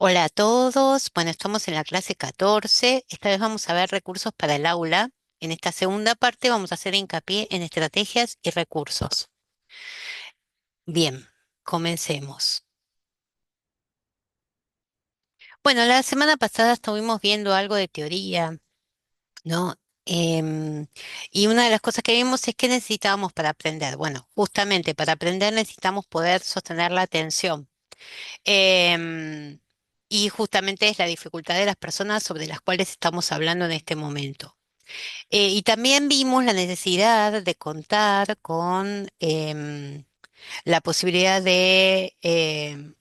Hola a todos. Bueno, estamos en la clase 14. Esta vez vamos a ver recursos para el aula. En esta segunda parte vamos a hacer hincapié en estrategias y recursos. Bien, comencemos. Bueno, la semana pasada estuvimos viendo algo de teoría, ¿no? Em, y una de las cosas que vimos es que necesitábamos para aprender. Bueno, justamente para aprender necesitamos poder sostener la atención. Em, y justamente es la dificultad de las personas sobre las cuales estamos hablando en este momento. Y también vimos la necesidad de contar con la posibilidad de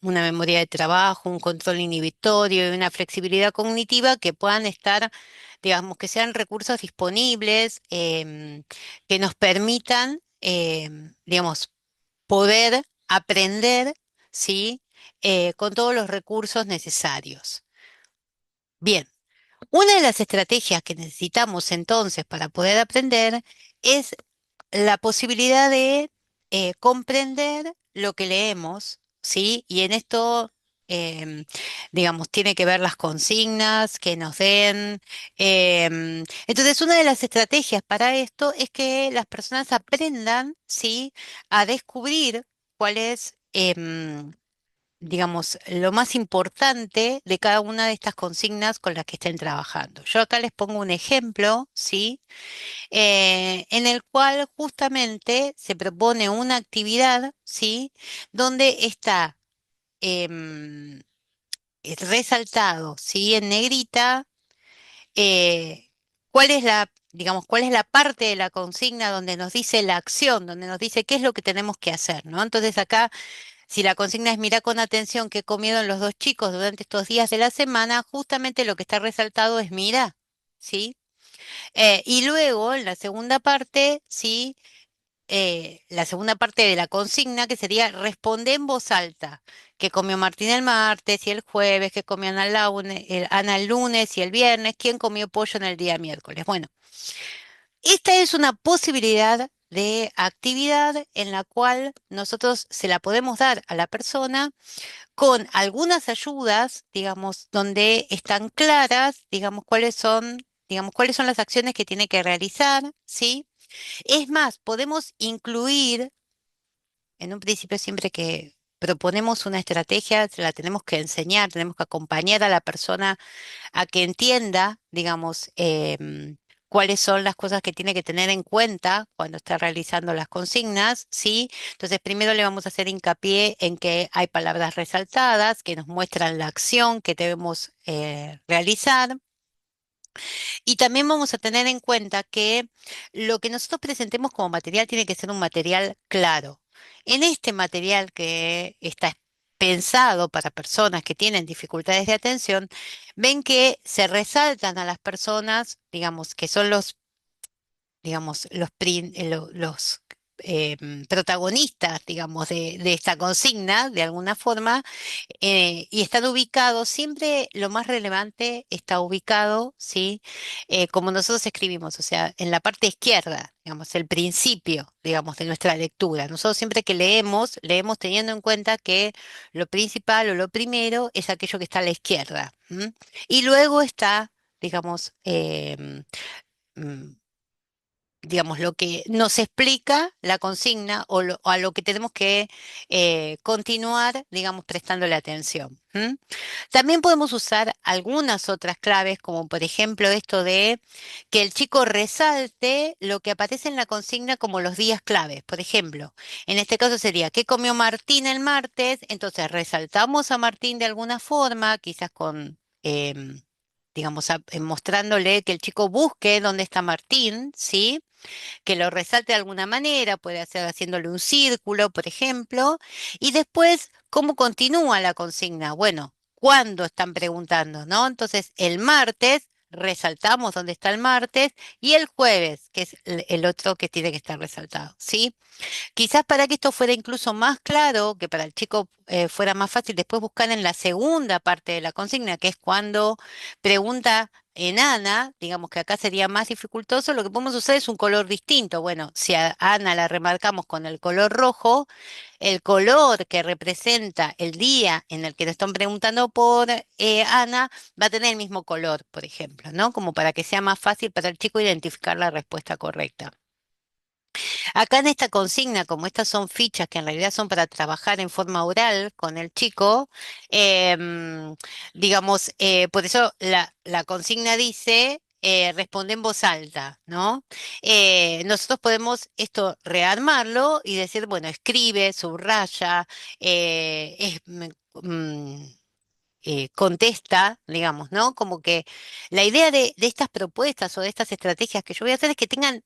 una memoria de trabajo, un control inhibitorio y una flexibilidad cognitiva que puedan estar, digamos, que sean recursos disponibles, que nos permitan, digamos, poder aprender, ¿sí? Con todos los recursos necesarios. Bien. Una de las estrategias que necesitamos entonces para poder aprender es la posibilidad de comprender lo que leemos, ¿sí? Y en esto, digamos, tiene que ver las consignas que nos den. Entonces, una de las estrategias para esto es que las personas aprendan, ¿sí? A descubrir cuál es, digamos, lo más importante de cada una de estas consignas con las que estén trabajando. Yo acá les pongo un ejemplo, ¿sí? En el cual justamente se propone una actividad, ¿sí? Donde está em, resaltado, ¿sí? En negrita, cuál es digamos, cuál es la parte de la consigna donde nos dice la acción, donde nos dice qué es lo que tenemos que hacer, ¿no? Entonces acá si la consigna es mira con atención qué comieron los dos chicos durante estos días de la semana, justamente lo que está resaltado es mira, ¿sí? Y luego, en la segunda parte, ¿sí? La segunda parte de la consigna, que sería responde en voz alta. ¿Qué comió Martín el martes y el jueves? ¿Qué comió Ana el lunes y el viernes? ¿Quién comió pollo en el día miércoles? Bueno, esta es una posibilidad de actividad en la cual nosotros se la podemos dar a la persona con algunas ayudas, digamos, donde están claras, digamos, cuáles son las acciones que tiene que realizar, ¿sí? Es más, podemos incluir, en un principio siempre que proponemos una estrategia, se la tenemos que enseñar, tenemos que acompañar a la persona a que entienda, digamos, cuáles son las cosas que tiene que tener en cuenta cuando está realizando las consignas, ¿sí? Entonces, primero le vamos a hacer hincapié en que hay palabras resaltadas que nos muestran la acción que debemos realizar. Y también vamos a tener en cuenta que lo que nosotros presentemos como material tiene que ser un material claro. En este material que está pensado para personas que tienen dificultades de atención, ven que se resaltan a las personas, digamos, que son los protagonistas, digamos, de esta consigna, de alguna forma, y están ubicados, siempre lo más relevante está ubicado, ¿sí? Como nosotros escribimos, o sea, en la parte izquierda, digamos, el principio, digamos, de nuestra lectura. Nosotros siempre que leemos, leemos teniendo en cuenta que lo principal o lo primero es aquello que está a la izquierda. ¿M? Y luego está, digamos, mm, digamos, lo que nos explica la consigna o a lo que tenemos que continuar, digamos, prestándole atención. ¿M? También podemos usar algunas otras claves, como por ejemplo esto de que el chico resalte lo que aparece en la consigna como los días claves. Por ejemplo, en este caso sería, ¿qué comió Martín el martes? Entonces resaltamos a Martín de alguna forma, quizás con... digamos, mostrándole que el chico busque dónde está Martín, ¿sí? Que lo resalte de alguna manera, puede hacer haciéndole un círculo, por ejemplo, y después, ¿cómo continúa la consigna? Bueno, ¿cuándo están preguntando, no? Entonces, el martes, resaltamos dónde está el martes, y el jueves, que es el otro que tiene que estar resaltado, ¿sí? Quizás para que esto fuera incluso más claro, que para el chico fuera más fácil después buscar en la segunda parte de la consigna, que es cuando pregunta en Ana, digamos que acá sería más dificultoso, lo que podemos usar es un color distinto. Bueno, si a Ana la remarcamos con el color rojo, el color que representa el día en el que le están preguntando por Ana va a tener el mismo color, por ejemplo, ¿no? Como para que sea más fácil para el chico identificar la respuesta correcta. Acá en esta consigna, como estas son fichas que en realidad son para trabajar en forma oral con el chico, digamos, por eso la consigna dice, responde en voz alta, ¿no? Nosotros podemos esto rearmarlo y decir, bueno, escribe, subraya, mm, contesta, digamos, ¿no? Como que la idea de estas propuestas o de estas estrategias que yo voy a hacer es que tengan,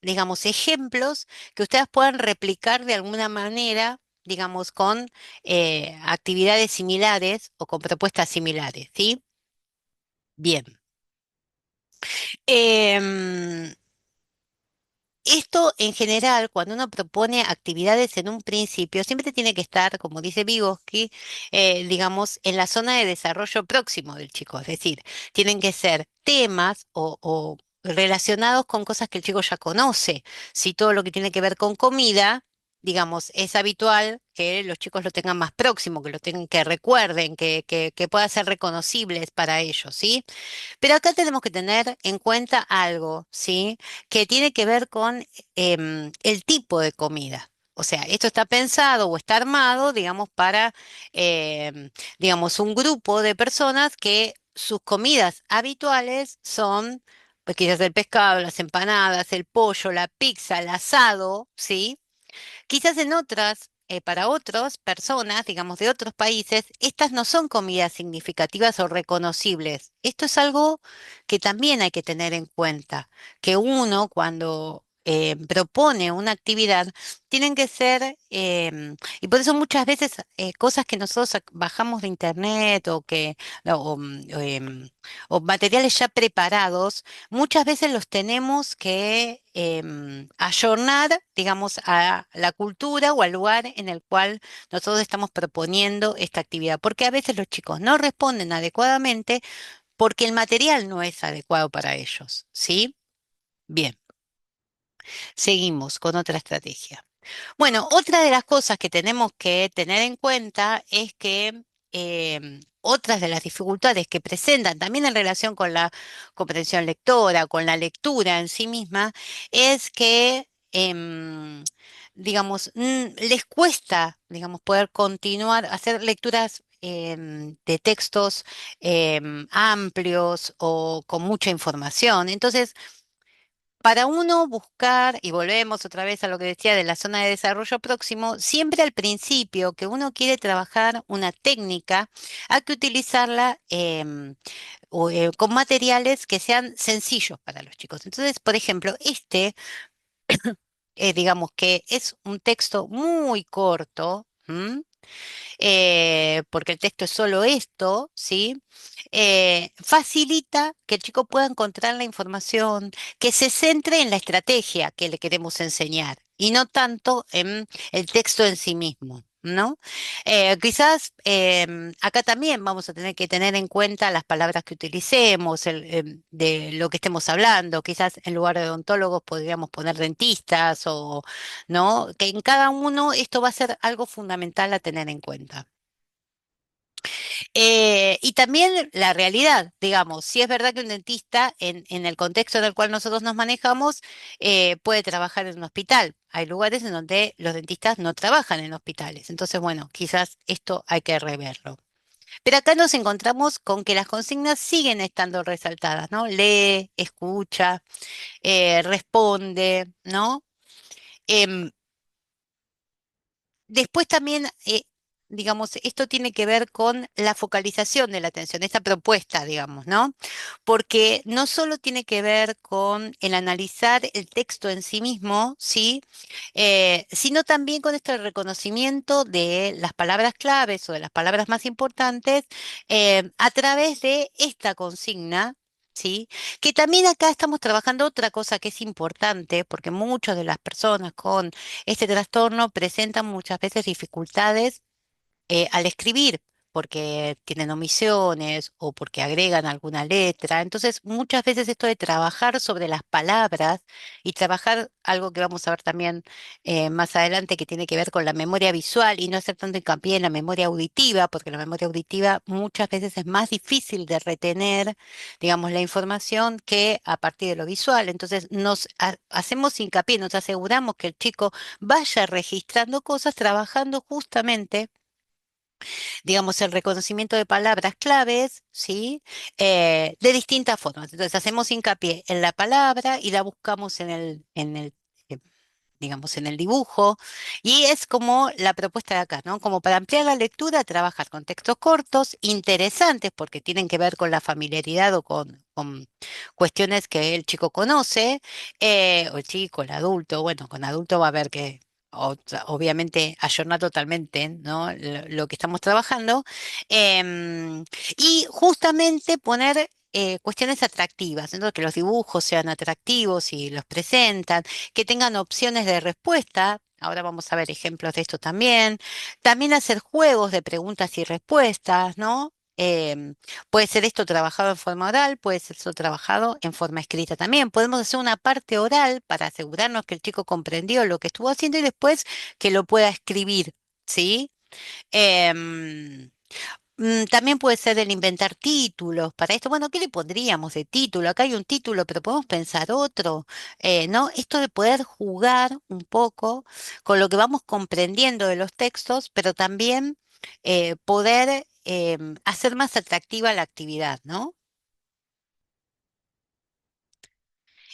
digamos, ejemplos que ustedes puedan replicar de alguna manera, digamos, con actividades similares o con propuestas similares, ¿sí? Bien. Em, Esto en general, cuando uno propone actividades en un principio, siempre tiene que estar, como dice Vygotsky, digamos, en la zona de desarrollo próximo del chico. Es decir, tienen que ser temas o relacionados con cosas que el chico ya conoce. Si todo lo que tiene que ver con comida, digamos, es habitual que los chicos lo tengan más próximo, que lo tengan, que recuerden, que pueda ser reconocibles para ellos, ¿sí? Pero acá tenemos que tener en cuenta algo, ¿sí? Que tiene que ver con el tipo de comida. O sea, esto está pensado o está armado, digamos, para, digamos, un grupo de personas que sus comidas habituales son, pues quizás el pescado, las empanadas, el pollo, la pizza, el asado, ¿sí? Quizás en otras, para otras personas, digamos, de otros países, estas no son comidas significativas o reconocibles. Esto es algo que también hay que tener en cuenta, que uno cuando propone una actividad, tienen que ser, y por eso muchas veces cosas que nosotros bajamos de internet o materiales ya preparados, muchas veces los tenemos que ayornar, digamos, a la cultura o al lugar en el cual nosotros estamos proponiendo esta actividad, porque a veces los chicos no responden adecuadamente porque el material no es adecuado para ellos, ¿sí? Bien, seguimos con otra estrategia. Bueno, otra de las cosas que tenemos que tener en cuenta es que otras de las dificultades que presentan también en relación con la comprensión lectora, con la lectura en sí misma, es que, digamos, les cuesta, digamos, poder continuar, hacer lecturas de textos amplios o con mucha información. Entonces, para uno buscar, y volvemos otra vez a lo que decía de la zona de desarrollo próximo, siempre al principio que uno quiere trabajar una técnica, hay que utilizarla con materiales que sean sencillos para los chicos. Entonces, por ejemplo, digamos que es un texto muy corto. Porque el texto es solo esto, ¿sí? Facilita que el chico pueda encontrar la información, que se centre en la estrategia que le queremos enseñar y no tanto en el texto en sí mismo. ¿No? Quizás acá también vamos a tener que tener en cuenta las palabras que utilicemos, de lo que estemos hablando. Quizás en lugar de odontólogos podríamos poner dentistas o, ¿no? Que en cada uno esto va a ser algo fundamental a tener en cuenta. Y también la realidad, digamos, si es verdad que un dentista en el contexto en el cual nosotros nos manejamos puede trabajar en un hospital. Hay lugares en donde los dentistas no trabajan en hospitales. Entonces, bueno, quizás esto hay que reverlo. Pero acá nos encontramos con que las consignas siguen estando resaltadas, ¿no? Lee, escucha, responde, ¿no? Em, Después también, digamos, esto tiene que ver con la focalización de la atención, esta propuesta, digamos, ¿no? Porque no solo tiene que ver con el analizar el texto en sí mismo, ¿sí? Sino también con esto el reconocimiento de las palabras claves o de las palabras más importantes a través de esta consigna. ¿sí? Que también acá estamos trabajando otra cosa que es importante, porque muchas de las personas con este trastorno presentan muchas veces dificultades al escribir, porque tienen omisiones o porque agregan alguna letra. Entonces, muchas veces esto de trabajar sobre las palabras y trabajar algo que vamos a ver también más adelante que tiene que ver con la memoria visual y no hacer tanto hincapié en la memoria auditiva, porque la memoria auditiva muchas veces es más difícil de retener, digamos, la información que a partir de lo visual. Entonces, hacemos hincapié, nos aseguramos que el chico vaya registrando cosas trabajando justamente digamos, el reconocimiento de palabras claves, ¿sí? De distintas formas. Entonces, hacemos hincapié en la palabra y la buscamos eh, digamos, en el dibujo. Y es como la propuesta de acá, ¿no? Como para ampliar la lectura, trabajar con textos cortos, interesantes, porque tienen que ver con la familiaridad o con cuestiones que el chico conoce, o el chico, el adulto, bueno, con adulto va a haber que obviamente ayornar totalmente, ¿no? Lo que estamos trabajando. em, y justamente poner cuestiones atractivas, entonces que los dibujos sean atractivos y los presentan, que tengan opciones de respuesta. Ahora vamos a ver ejemplos de esto también. También hacer juegos de preguntas y respuestas, ¿no? Puede ser esto trabajado en forma oral, puede ser esto trabajado en forma escrita también. Podemos hacer una parte oral para asegurarnos que el chico comprendió lo que estuvo haciendo y después que lo pueda escribir, ¿sí? Em, también puede ser el inventar títulos para esto. Bueno, ¿qué le pondríamos de título? Acá hay un título, pero podemos pensar otro, ¿no? Esto de poder jugar un poco con lo que vamos comprendiendo de los textos, pero también poder hacer más atractiva la actividad, ¿no?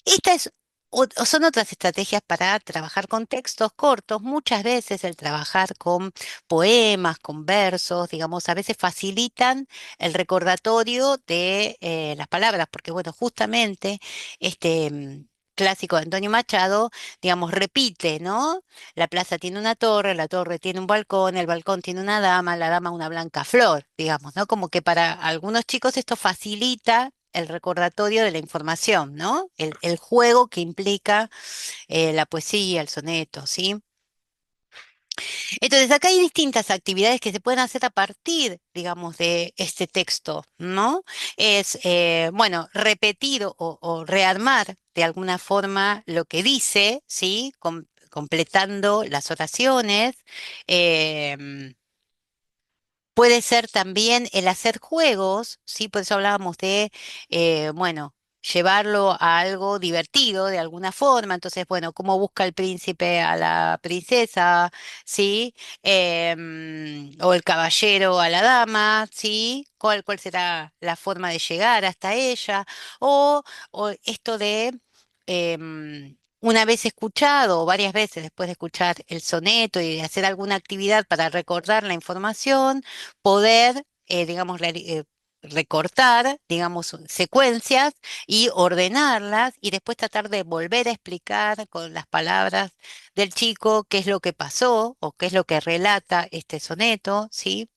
Esta es, o son otras estrategias para trabajar con textos cortos. Muchas veces el trabajar con poemas, con versos, digamos, a veces facilitan el recordatorio de las palabras, porque bueno, justamente este clásico de Antonio Machado, digamos, repite, ¿no? La plaza tiene una torre, la torre tiene un balcón, el balcón tiene una dama, la dama una blanca flor, digamos, ¿no? Como que para algunos chicos esto facilita el recordatorio de la información, ¿no? El juego que implica la poesía, el soneto, ¿sí? Entonces, acá hay distintas actividades que se pueden hacer a partir, digamos, de este texto, ¿no? Es, bueno, repetir o rearmar de alguna forma lo que dice, ¿sí? Completando las oraciones. em, Puede ser también el hacer juegos, ¿sí? Por eso hablábamos de, bueno, llevarlo a algo divertido de alguna forma. Entonces, bueno, cómo busca el príncipe a la princesa, ¿sí? O el caballero a la dama, ¿sí? ¿Cuál será la forma de llegar hasta ella? O esto de... una vez escuchado o varias veces después de escuchar el soneto y de hacer alguna actividad para recordar la información, poder, digamos, recortar, digamos, secuencias y ordenarlas y después tratar de volver a explicar con las palabras del chico qué es lo que pasó o qué es lo que relata este soneto, ¿sí?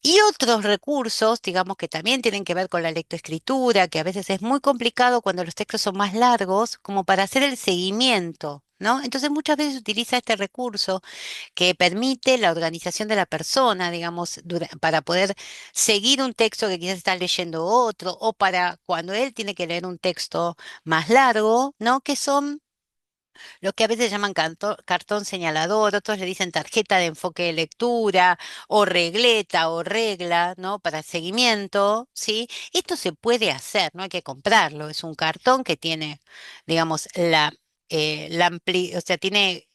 Y otros recursos, digamos, que también tienen que ver con la lectoescritura, que a veces es muy complicado cuando los textos son más largos, como para hacer el seguimiento, ¿no? Entonces muchas veces se utiliza este recurso que permite la organización de la persona, digamos, para poder seguir un texto que quizás está leyendo otro, o para cuando él tiene que leer un texto más largo, ¿no? Que son lo que a veces llaman cartón señalador, otros le dicen tarjeta de enfoque de lectura, o regleta o regla, ¿no? Para seguimiento, ¿sí? Esto se puede hacer, no hay que comprarlo. Es un cartón que tiene, digamos, o sea, tiene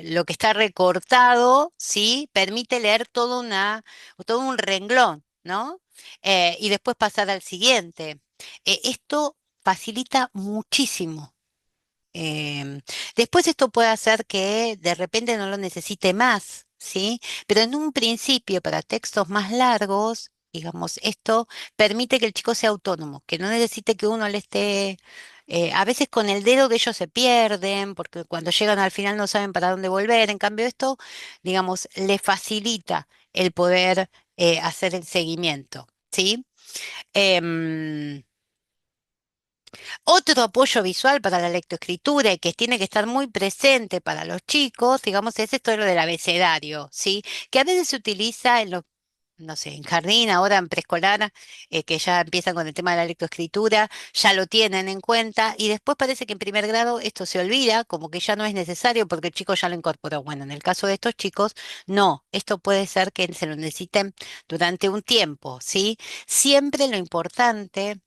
lo que está recortado, ¿sí? Permite leer todo un renglón, ¿no? Y después pasar al siguiente. Esto facilita muchísimo. Em, Después esto puede hacer que de repente no lo necesite más, ¿sí? Pero en un principio, para textos más largos, digamos, esto permite que el chico sea autónomo, que no necesite que uno le esté... a veces con el dedo de ellos se pierden, porque cuando llegan al final no saben para dónde volver. En cambio, esto, digamos, le facilita el poder hacer el seguimiento, ¿sí? Em, Otro apoyo visual para la lectoescritura y que tiene que estar muy presente para los chicos, digamos, es esto de lo del abecedario, ¿sí? Que a veces se utiliza en los, no sé, en jardín, ahora en preescolar, que ya empiezan con el tema de la lectoescritura, ya lo tienen en cuenta y después parece que en primer grado esto se olvida, como que ya no es necesario porque el chico ya lo incorporó. Bueno, en el caso de estos chicos, no, esto puede ser que se lo necesiten durante un tiempo, ¿sí? Siempre lo importante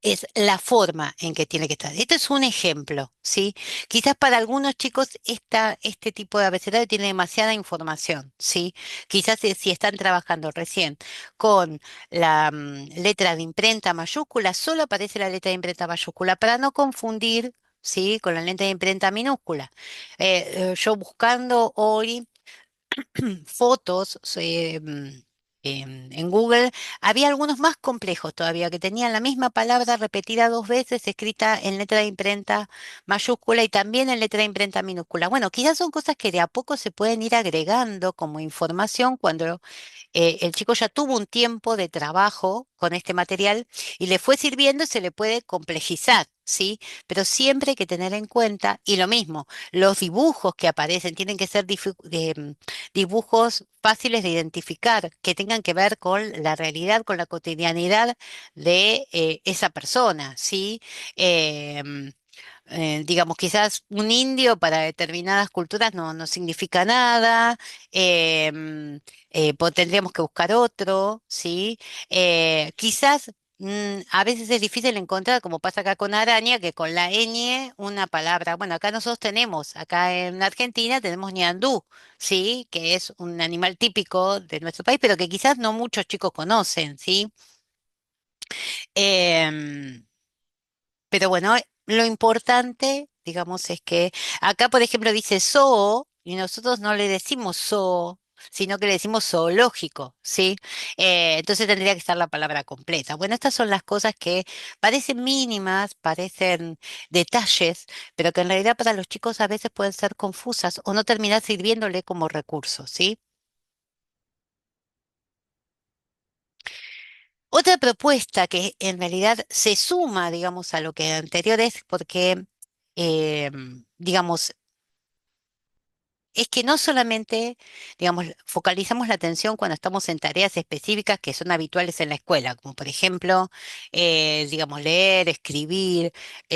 es la forma en que tiene que estar. Esto es un ejemplo, ¿sí? Quizás para algunos chicos este tipo de abecedario tiene demasiada información, ¿sí? Quizás si están trabajando recién con la letra de imprenta mayúscula, solo aparece la letra de imprenta mayúscula para no confundir, ¿sí? Con la letra de imprenta minúscula. Yo buscando hoy fotos en Google, había algunos más complejos todavía, que tenían la misma palabra repetida dos veces, escrita en letra de imprenta mayúscula y también en letra de imprenta minúscula. Bueno, quizás son cosas que de a poco se pueden ir agregando como información cuando el chico ya tuvo un tiempo de trabajo con este material y le fue sirviendo y se le puede complejizar, ¿sí? Pero siempre hay que tener en cuenta, y lo mismo, los dibujos que aparecen tienen que ser dibujos fáciles de identificar, que tengan que ver con la realidad, con la cotidianidad de esa persona, ¿sí? Em, digamos, quizás un indio para determinadas culturas no significa nada, tendríamos que buscar otro, ¿sí? Quizás a veces es difícil encontrar, como pasa acá con araña, que con la ñ una palabra, bueno, acá nosotros tenemos, acá en Argentina tenemos ñandú, ¿sí? Que es un animal típico de nuestro país, pero que quizás no muchos chicos conocen, ¿sí? Em, pero bueno, lo importante, digamos, es que acá, por ejemplo, dice zoo y nosotros no le decimos zoo, sino que le decimos zoológico, ¿sí? Entonces tendría que estar la palabra completa. Bueno, estas son las cosas que parecen mínimas, parecen detalles, pero que en realidad para los chicos a veces pueden ser confusas o no terminar sirviéndole como recurso, ¿sí? Otra propuesta que en realidad se suma, digamos, a lo que anterior es porque digamos, es que no solamente, digamos, focalizamos la atención cuando estamos en tareas específicas que son habituales en la escuela, como por ejemplo, digamos, leer, escribir,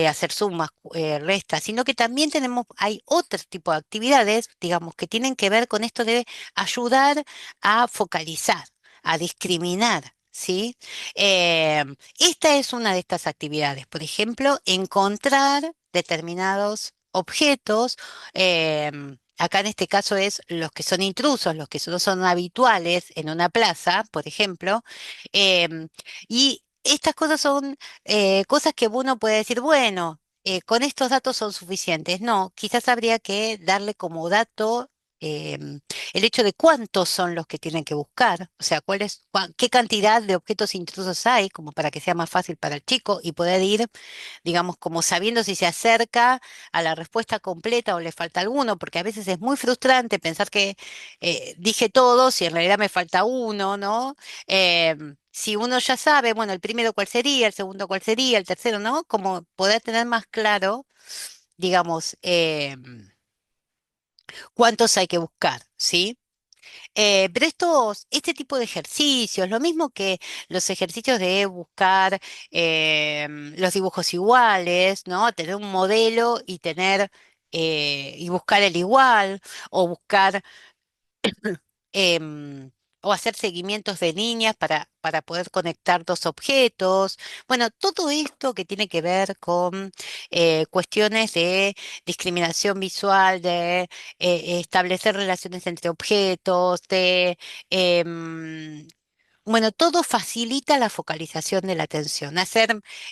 hacer sumas, restas, sino que también hay otro tipo de actividades, digamos, que tienen que ver con esto de ayudar a focalizar, a discriminar. ¿Sí? Esta es una de estas actividades. Por ejemplo, encontrar determinados objetos. Acá en este caso es los que son intrusos, los que no son habituales en una plaza, por ejemplo. Y estas cosas son cosas que uno puede decir, bueno, con estos datos son suficientes. No, quizás habría que darle como dato el hecho de cuántos son los que tienen que buscar, o sea, qué cantidad de objetos intrusos hay, como para que sea más fácil para el chico y poder ir, digamos, como sabiendo si se acerca a la respuesta completa o le falta alguno, porque a veces es muy frustrante pensar que dije todos y en realidad me falta uno, ¿no? Si uno ya sabe, bueno, el primero cuál sería, el segundo cuál sería, el tercero, ¿no? Como poder tener más claro, digamos, cuántos hay que buscar, ¿sí? Pero este tipo de ejercicios, lo mismo que los ejercicios de buscar los dibujos iguales, ¿no? Tener un modelo y y buscar el igual, o buscar em, o hacer seguimientos de líneas para poder conectar dos objetos. Bueno, todo esto que tiene que ver con cuestiones de discriminación visual, de establecer relaciones entre objetos, em, bueno, todo facilita la focalización de la atención.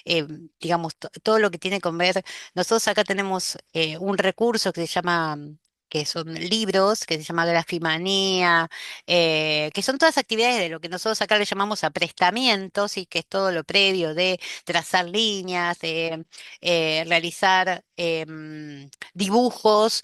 Eh, digamos, todo lo que tiene que ver. Nosotros acá tenemos un recurso que se llama, que son libros, que se llama Grafimanía, que son todas actividades de lo que nosotros acá le llamamos aprestamientos y que es todo lo previo de trazar líneas, de realizar dibujos,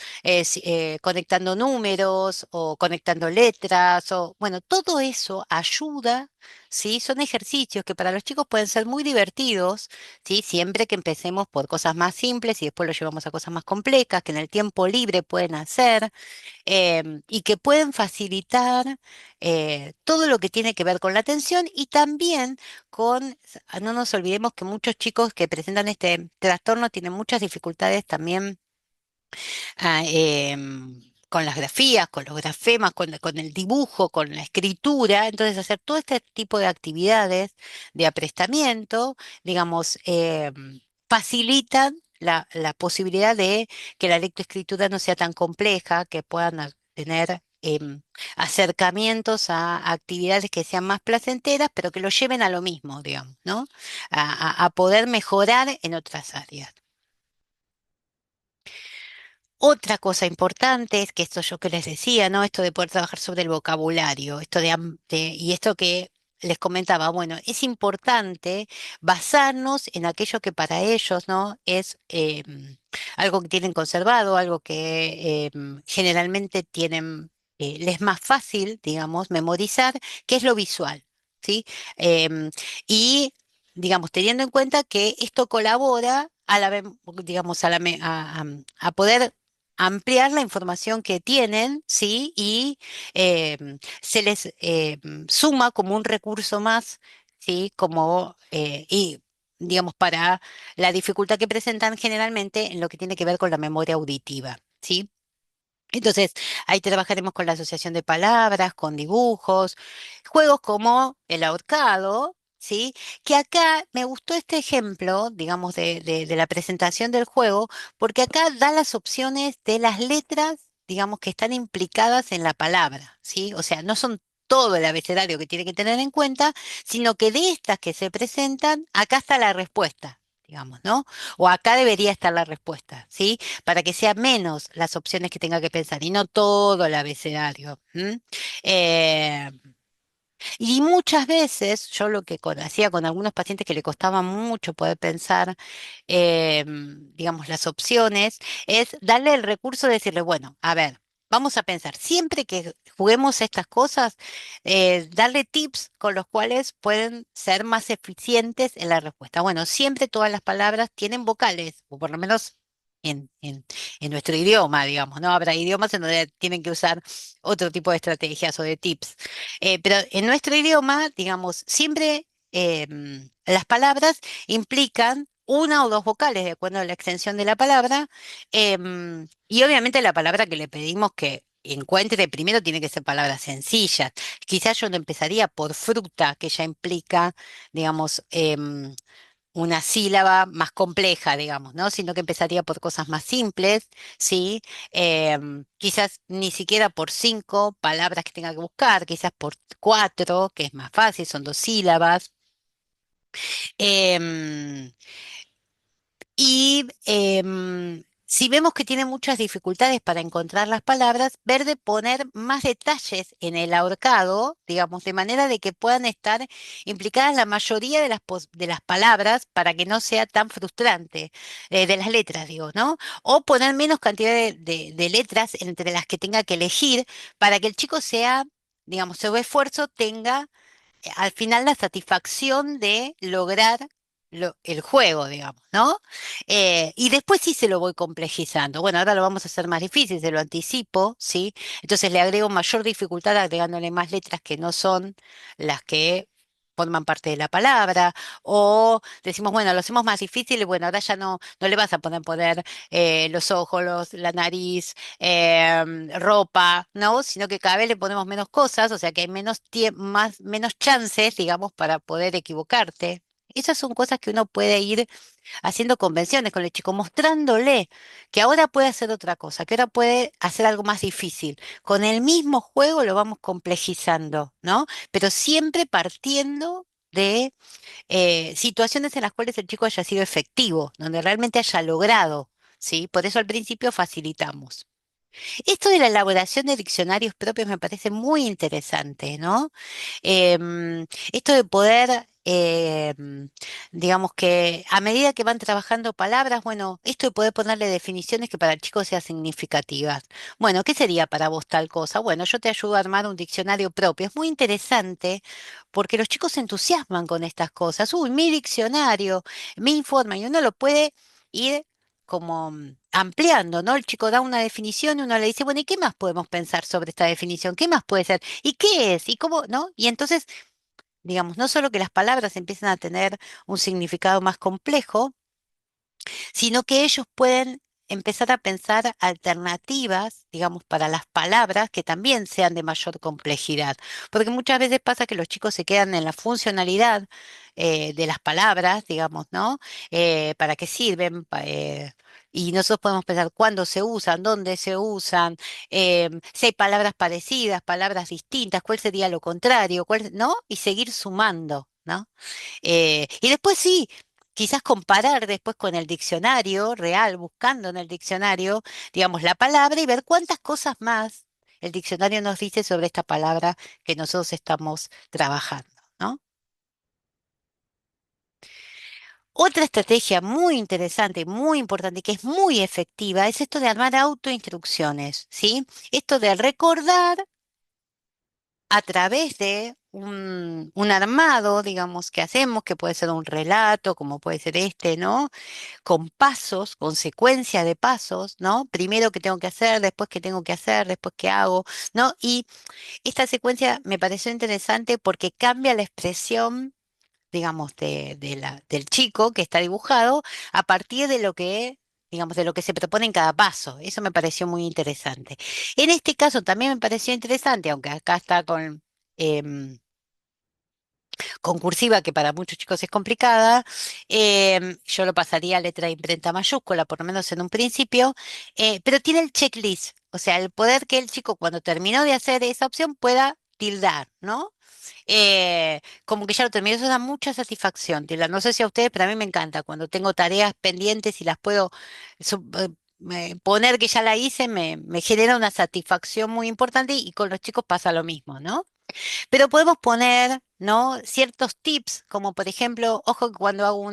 conectando números o conectando letras, o bueno, todo eso ayuda, ¿sí? Son ejercicios que para los chicos pueden ser muy divertidos, ¿sí? Siempre que empecemos por cosas más simples y después lo llevamos a cosas más complejas, que en el tiempo libre pueden hacer y que pueden facilitar todo lo que tiene que ver con la atención y también no nos olvidemos que muchos chicos que presentan este trastorno tienen muchas dificultades también con las grafías, con los grafemas, con el dibujo, con la escritura. Entonces, hacer todo este tipo de actividades de aprestamiento, digamos, facilitan la posibilidad de que la lectoescritura no sea tan compleja, que puedan tener acercamientos a actividades que sean más placenteras, pero que lo lleven a lo mismo, digamos, ¿no? A poder mejorar en otras áreas. Otra cosa importante es que esto yo que les decía, ¿no? Esto de poder trabajar sobre el vocabulario, y esto que les comentaba, bueno, es importante basarnos en aquello que para ellos, ¿no? Es algo que tienen conservado, algo que generalmente tienen, les es más fácil, digamos, memorizar, que es lo visual, ¿sí? Em, y digamos, teniendo en cuenta que esto colabora a la, digamos, a poder ampliar la información que tienen, ¿sí? Y se les suma como un recurso más, ¿sí? Y digamos, para la dificultad que presentan generalmente en lo que tiene que ver con la memoria auditiva, ¿sí? Entonces, ahí trabajaremos con la asociación de palabras, con dibujos, juegos como el ahorcado, ¿sí? Que acá me gustó este ejemplo, digamos, de la presentación del juego, porque acá da las opciones de las letras, digamos, que están implicadas en la palabra, ¿sí? O sea, no son todo el abecedario que tiene que tener en cuenta, sino que de estas que se presentan, acá está la respuesta, digamos, ¿no? O acá debería estar la respuesta, ¿sí? Para que sea menos las opciones que tenga que pensar y no todo el abecedario. ¿M? Eh, y muchas veces, yo lo que hacía con algunos pacientes que le costaba mucho poder pensar, digamos, las opciones, es darle el recurso de decirle, bueno, a ver, vamos a pensar, siempre que juguemos estas cosas, darle tips con los cuales pueden ser más eficientes en la respuesta. Bueno, siempre todas las palabras tienen vocales, o por lo menos en nuestro idioma, digamos, ¿no? Habrá idiomas en donde tienen que usar otro tipo de estrategias o de tips. Pero en nuestro idioma, digamos, siempre las palabras implican una o dos vocales, de acuerdo a la extensión de la palabra, y obviamente la palabra que le pedimos que encuentre primero tiene que ser palabras sencillas. Quizás yo no empezaría por fruta, que ya implica, digamos, una sílaba más compleja, digamos, ¿no? Sino que empezaría por cosas más simples, ¿sí? Quizás ni siquiera por cinco palabras que tenga que buscar, quizás por cuatro, que es más fácil, son dos sílabas. Em, si vemos que tiene muchas dificultades para encontrar las palabras, ver de poner más detalles en el ahorcado, digamos, de manera de que puedan estar implicadas la mayoría de de las palabras para que no sea tan frustrante, de las letras, digo, ¿no? O poner menos cantidad de letras entre las que tenga que elegir para que el chico sea, digamos, su esfuerzo tenga al final la satisfacción de lograr el juego, digamos, ¿no? Y después sí se lo voy complejizando. Bueno, ahora lo vamos a hacer más difícil, se lo anticipo, ¿sí? Entonces le agrego mayor dificultad agregándole más letras que no son las que forman parte de la palabra, o decimos, bueno, lo hacemos más difícil y bueno, ahora ya no le vas a poner los ojos, la nariz, ropa, ¿no? Sino que cada vez le ponemos menos cosas, o sea que hay menos chances, digamos, para poder equivocarte. Esas son cosas que uno puede ir haciendo convenciones con el chico, mostrándole que ahora puede hacer otra cosa, que ahora puede hacer algo más difícil. Con el mismo juego lo vamos complejizando, ¿no? Pero siempre partiendo de situaciones en las cuales el chico haya sido efectivo, donde realmente haya logrado, ¿sí? Por eso al principio facilitamos. Esto de la elaboración de diccionarios propios me parece muy interesante, ¿no? Esto de poder, digamos que a medida que van trabajando palabras, bueno, esto de poder ponerle definiciones que para el chico sean significativas. Bueno, ¿qué sería para vos tal cosa? Bueno, yo te ayudo a armar un diccionario propio. Es muy interesante porque los chicos se entusiasman con estas cosas. Uy, mi diccionario, mi informa, y uno lo puede ir como ampliando, ¿no? El chico da una definición y uno le dice, bueno, ¿y qué más podemos pensar sobre esta definición? ¿Qué más puede ser? ¿Y qué es? ¿Y cómo? ¿No? Y entonces, digamos, no solo que las palabras empiezan a tener un significado más complejo, sino que ellos pueden empezar a pensar alternativas, digamos, para las palabras que también sean de mayor complejidad. Porque muchas veces pasa que los chicos se quedan en la funcionalidad de las palabras, digamos, ¿no? ¿Para qué sirven? Y nosotros podemos pensar cuándo se usan, dónde se usan, si hay palabras parecidas, palabras distintas, cuál sería lo contrario, cuál, ¿no? Y seguir sumando, ¿no? Y después sí, quizás comparar después con el diccionario real, buscando en el diccionario, digamos, la palabra y ver cuántas cosas más el diccionario nos dice sobre esta palabra que nosotros estamos trabajando, ¿no? Otra estrategia muy interesante, muy importante, que es muy efectiva, es esto de armar autoinstrucciones, ¿sí? Esto de recordar a través de un armado, digamos, que hacemos, que puede ser un relato, como puede ser este, ¿no? Con pasos, con secuencia de pasos, ¿no? Primero qué tengo que hacer, después qué tengo que hacer, después qué hago, ¿no? Y esta secuencia me pareció interesante porque cambia la expresión, digamos, del chico que está dibujado a partir de lo que, digamos, de lo que se propone en cada paso. Eso me pareció muy interesante. En este caso también me pareció interesante, aunque acá está con cursiva, que para muchos chicos es complicada, yo lo pasaría a letra de imprenta mayúscula, por lo menos en un principio, pero tiene el checklist, o sea, el poder que el chico cuando terminó de hacer esa opción pueda tildar, ¿no? Como que ya lo terminó, eso da mucha satisfacción, tildar. No sé si a ustedes, pero a mí me encanta cuando tengo tareas pendientes y las puedo poner que ya la hice, me genera una satisfacción muy importante y con los chicos pasa lo mismo, ¿no? Pero podemos poner, ¿no? Ciertos tips, como por ejemplo, ojo que cuando hago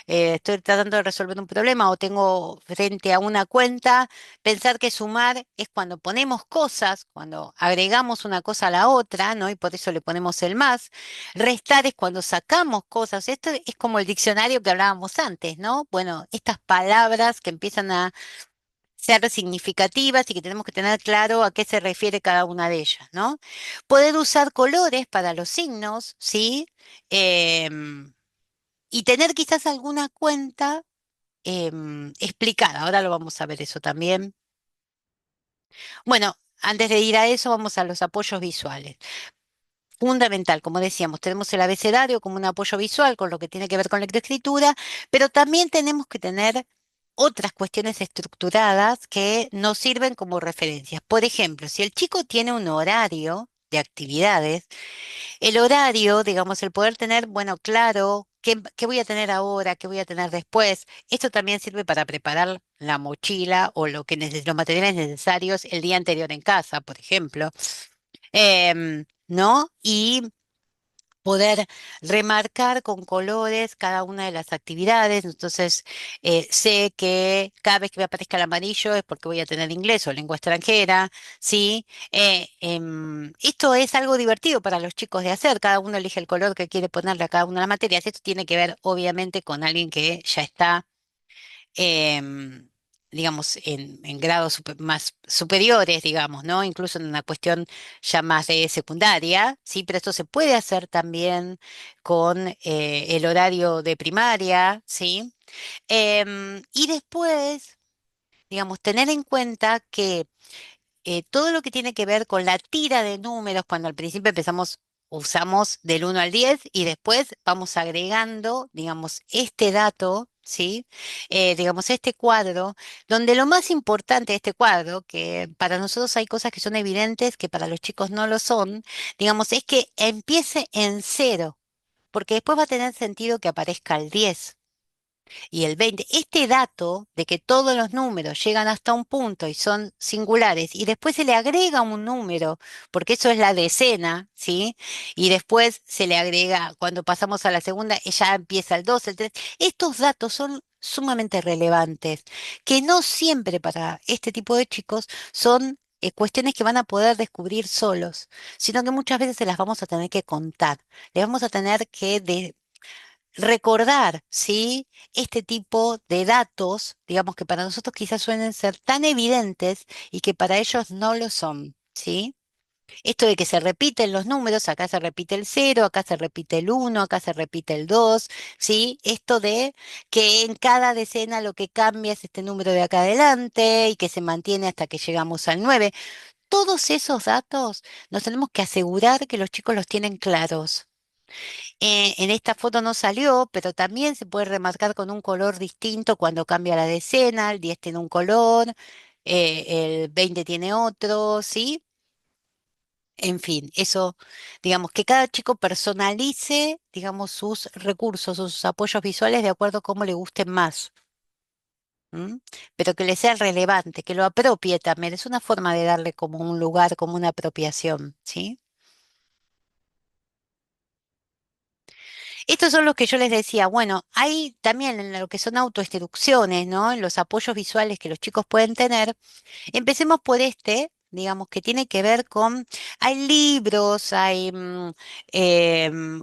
estoy tratando de resolver un problema o tengo frente a una cuenta, pensar que sumar es cuando ponemos cosas, cuando agregamos una cosa a la otra, ¿no? Y por eso le ponemos el más. Restar es cuando sacamos cosas. Esto es como el diccionario que hablábamos antes, ¿no? Bueno, estas palabras que empiezan a ser significativas y que tenemos que tener claro a qué se refiere cada una de ellas, ¿no? Poder usar colores para los signos, ¿sí? Em, y tener quizás alguna cuenta explicada. Ahora lo vamos a ver eso también. Bueno, antes de ir a eso, vamos a los apoyos visuales. Fundamental, como decíamos, tenemos el abecedario como un apoyo visual con lo que tiene que ver con la lectoescritura, pero también tenemos que tener otras cuestiones estructuradas que nos sirven como referencias. Por ejemplo, si el chico tiene un horario de actividades, el horario, digamos, el poder tener, bueno, claro, qué voy a tener ahora, qué voy a tener después, esto también sirve para preparar la mochila o los materiales necesarios el día anterior en casa, por ejemplo. ¿No? Y poder remarcar con colores cada una de las actividades. Entonces, sé que cada vez que me aparezca el amarillo es porque voy a tener inglés o lengua extranjera, ¿sí? Esto es algo divertido para los chicos de hacer. Cada uno elige el color que quiere ponerle a cada una de las materias. Esto tiene que ver, obviamente, con alguien que ya está em, digamos, en grados más superiores, digamos, ¿no? Incluso en una cuestión ya más de secundaria, ¿sí? Pero esto se puede hacer también con el horario de primaria, ¿sí? Y después, digamos, tener en cuenta que todo lo que tiene que ver con la tira de números, cuando al principio usamos del 1 al 10 y después vamos agregando, digamos, este dato, ¿sí? Digamos, este cuadro, donde lo más importante de este cuadro, que para nosotros hay cosas que son evidentes, que para los chicos no lo son, digamos, es que empiece en cero, porque después va a tener sentido que aparezca el 10. y el 20. Este dato de que todos los números llegan hasta un punto y son singulares y después se le agrega un número, porque eso es la decena, ¿sí? Y después se le agrega, cuando pasamos a la segunda, ya empieza el 2, el 3. Estos datos son sumamente relevantes, que no siempre para este tipo de chicos son cuestiones que van a poder descubrir solos, sino que muchas veces se las vamos a tener que contar. Les vamos a tener que recordar, ¿sí? Este tipo de datos, digamos que para nosotros quizás suelen ser tan evidentes y que para ellos no lo son, ¿sí? Esto de que se repiten los números, acá se repite el cero, acá se repite el uno, acá se repite el 2, ¿sí? Esto de que en cada decena lo que cambia es este número de acá adelante y que se mantiene hasta que llegamos al 9. Todos esos datos nos tenemos que asegurar que los chicos los tienen claros. En esta foto no salió, pero también se puede remarcar con un color distinto cuando cambia la decena, el 10 tiene un color, el 20 tiene otro, ¿sí? En fin, eso, digamos, que cada chico personalice, digamos, sus recursos, sus apoyos visuales de acuerdo a cómo le gusten más, ¿m? Pero que le sea relevante, que lo apropie también. Es una forma de darle como un lugar, como una apropiación, ¿sí? Estos son los que yo les decía, bueno, hay también en lo que son autoinstrucciones, ¿no? En los apoyos visuales que los chicos pueden tener. Empecemos por este, digamos, que tiene que ver con, hay libros, hay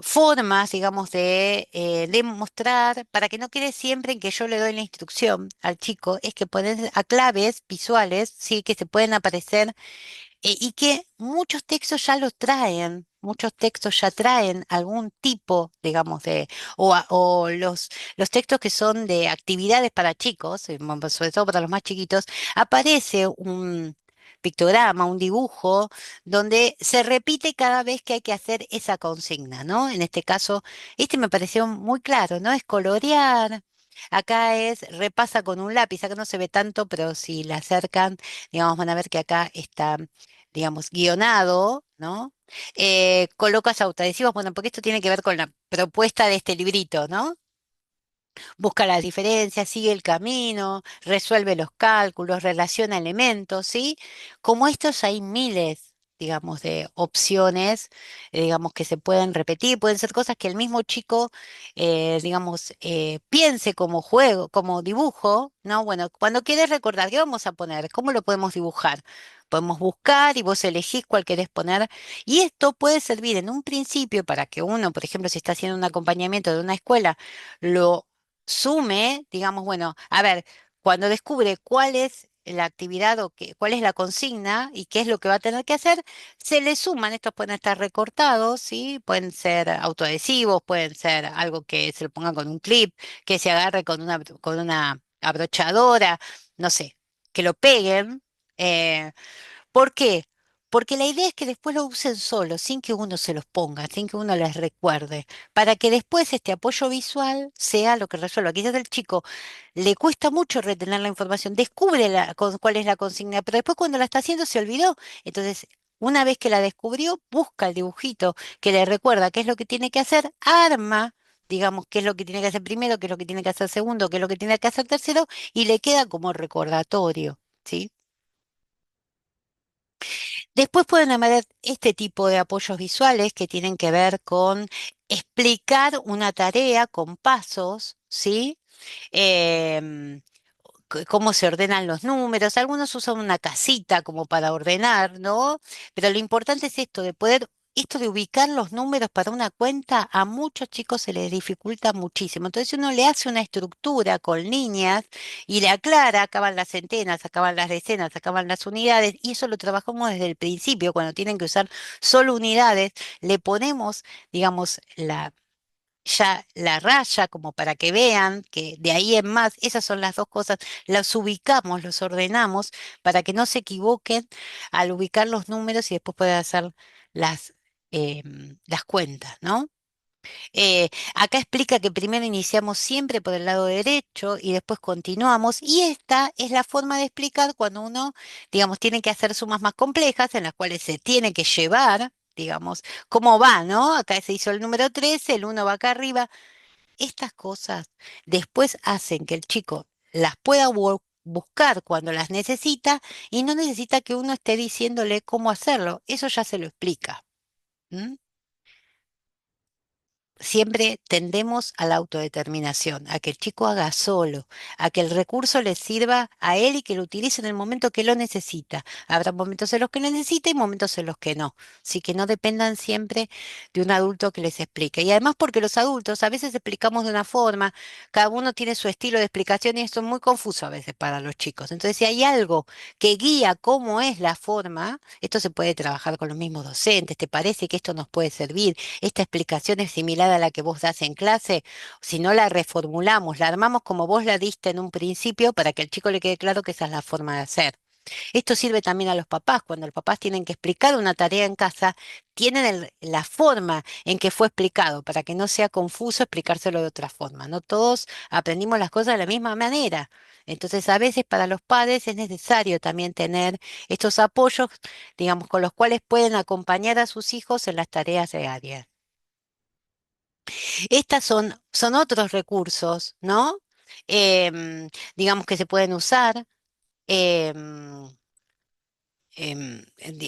formas, digamos, de mostrar, para que no quede siempre en que yo le doy la instrucción al chico, es que ponen a claves visuales, sí, que se pueden aparecer y que muchos textos ya los traen, muchos textos ya traen algún tipo, digamos, o los textos que son de actividades para chicos, sobre todo para los más chiquitos, aparece un pictograma, un dibujo, donde se repite cada vez que hay que hacer esa consigna, ¿no? En este caso, este me pareció muy claro, ¿no? Es colorear. Acá es repasa con un lápiz, acá no se ve tanto, pero si la acercan, digamos, van a ver que acá está digamos, guionado, ¿no? Colocas autoadhesivos, bueno, porque esto tiene que ver con la propuesta de este librito, ¿no? Busca las diferencias, sigue el camino, resuelve los cálculos, relaciona elementos, ¿sí? Como estos hay miles, digamos, de opciones, digamos, que se pueden repetir, pueden ser cosas que el mismo chico, digamos, piense como juego, como dibujo, ¿no? Bueno, cuando quieres recordar, ¿qué vamos a poner? ¿Cómo lo podemos dibujar? Podemos buscar y vos elegís cuál querés poner. Y esto puede servir en un principio para que uno, por ejemplo, si está haciendo un acompañamiento de una escuela, lo sume, digamos, bueno, a ver, cuando descubre cuál es la actividad o cuál es la consigna y qué es lo que va a tener que hacer, se le suman, estos pueden estar recortados, ¿sí? Pueden ser autoadhesivos, pueden ser algo que se lo ponga con un clip, que se agarre con una abrochadora, no sé, que lo peguen. ¿Por qué? Porque la idea es que después lo usen solos, sin que uno se los ponga, sin que uno les recuerde, para que después este apoyo visual sea lo que resuelva. Quizás el chico le cuesta mucho retener la información, descubre cuál es la consigna, pero después cuando la está haciendo se olvidó. Entonces, una vez que la descubrió, busca el dibujito que le recuerda qué es lo que tiene que hacer, arma, digamos, qué es lo que tiene que hacer primero, qué es lo que tiene que hacer segundo, qué es lo que tiene que hacer tercero, y le queda como recordatorio, ¿sí? Después pueden haber este tipo de apoyos visuales que tienen que ver con explicar una tarea con pasos, ¿sí? Em, cómo se ordenan los números. Algunos usan una casita como para ordenar, ¿no? Pero lo importante es esto, de poder, esto de ubicar los números para una cuenta, a muchos chicos se les dificulta muchísimo. Entonces uno le hace una estructura con líneas y le aclara, acaban las centenas, acaban las decenas, acaban las unidades, y eso lo trabajamos desde el principio, cuando tienen que usar solo unidades, le ponemos, digamos, ya la raya como para que vean que de ahí en más, esas son las dos cosas, las ubicamos, los ordenamos para que no se equivoquen al ubicar los números y después puedan hacer las cuentas, ¿no? Acá explica que primero iniciamos siempre por el lado derecho y después continuamos. Y esta es la forma de explicar cuando uno, digamos, tiene que hacer sumas más complejas en las cuales se tiene que llevar, digamos, cómo va, ¿no? Acá se hizo el número 13, el uno va acá arriba. Estas cosas después hacen que el chico las pueda buscar cuando las necesita y no necesita que uno esté diciéndole cómo hacerlo. Eso ya se lo explica. ¿M? Siempre tendemos a la autodeterminación, a que el chico haga solo, a que el recurso le sirva a él y que lo utilice en el momento que lo necesita. Habrá momentos en los que lo necesita y momentos en los que no. Así que no dependan siempre de un adulto que les explique. Y además porque los adultos a veces explicamos de una forma, cada uno tiene su estilo de explicación y esto es muy confuso a veces para los chicos. Entonces, si hay algo que guía cómo es la forma, esto se puede trabajar con los mismos docentes. ¿Te parece que esto nos puede servir? Esta explicación es similar a la que vos das en clase, si no la reformulamos, la armamos como vos la diste en un principio para que al chico le quede claro que esa es la forma de hacer. Esto sirve también a los papás. Cuando los papás tienen que explicar una tarea en casa, tienen la forma en que fue explicado para que no sea confuso explicárselo de otra forma. No todos aprendimos las cosas de la misma manera. Entonces, a veces para los padres es necesario también tener estos apoyos, digamos, con los cuales pueden acompañar a sus hijos en las tareas diarias. Son otros recursos, ¿no? Digamos que se pueden usar. em,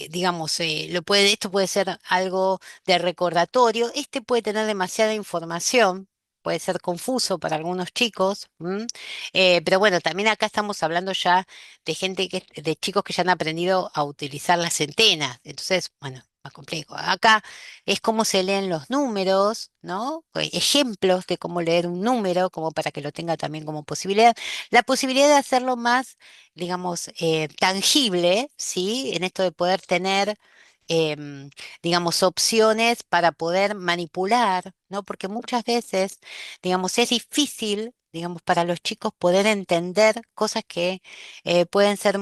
digamos, esto puede ser algo de recordatorio. Este puede tener demasiada información, puede ser confuso para algunos chicos, ¿m? Pero bueno, también acá estamos hablando ya de de chicos que ya han aprendido a utilizar las centenas. Entonces, bueno, más complejo. Acá es cómo se leen los números, ¿no? Ejemplos de cómo leer un número, como para que lo tenga también como posibilidad. La posibilidad de hacerlo más digamos, tangible, ¿sí? En esto de poder tener, em, digamos, opciones para poder manipular, ¿no? Porque muchas veces, digamos, es difícil, digamos, para los chicos poder entender cosas que pueden ser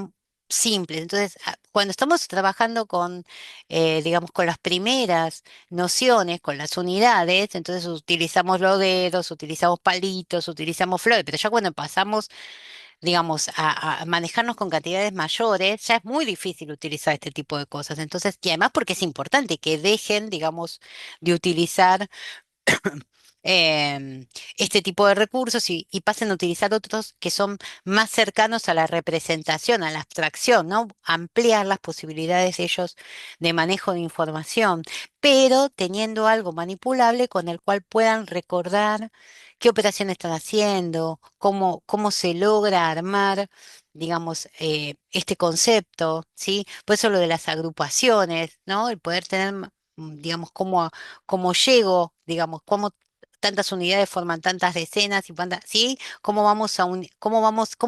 simples. Entonces, cuando estamos trabajando con, digamos, con las primeras nociones, con las unidades, entonces utilizamos los dedos, utilizamos palitos, utilizamos flores, pero ya cuando pasamos digamos, a manejarnos con cantidades mayores, ya es muy difícil utilizar este tipo de cosas. Entonces, y además porque es importante que dejen, digamos, de utilizar em, este tipo de recursos y pasen a utilizar otros que son más cercanos a la representación, a la abstracción, ¿no? Ampliar las posibilidades de ellos de manejo de información, pero teniendo algo manipulable con el cual puedan recordar qué operación están haciendo, cómo se logra armar. Digamos, este concepto, ¿sí? Por eso lo de las agrupaciones, ¿no? El poder tener, digamos, cómo llego, digamos, cómo tantas unidades forman tantas decenas y cuántas, ¿sí? Cómo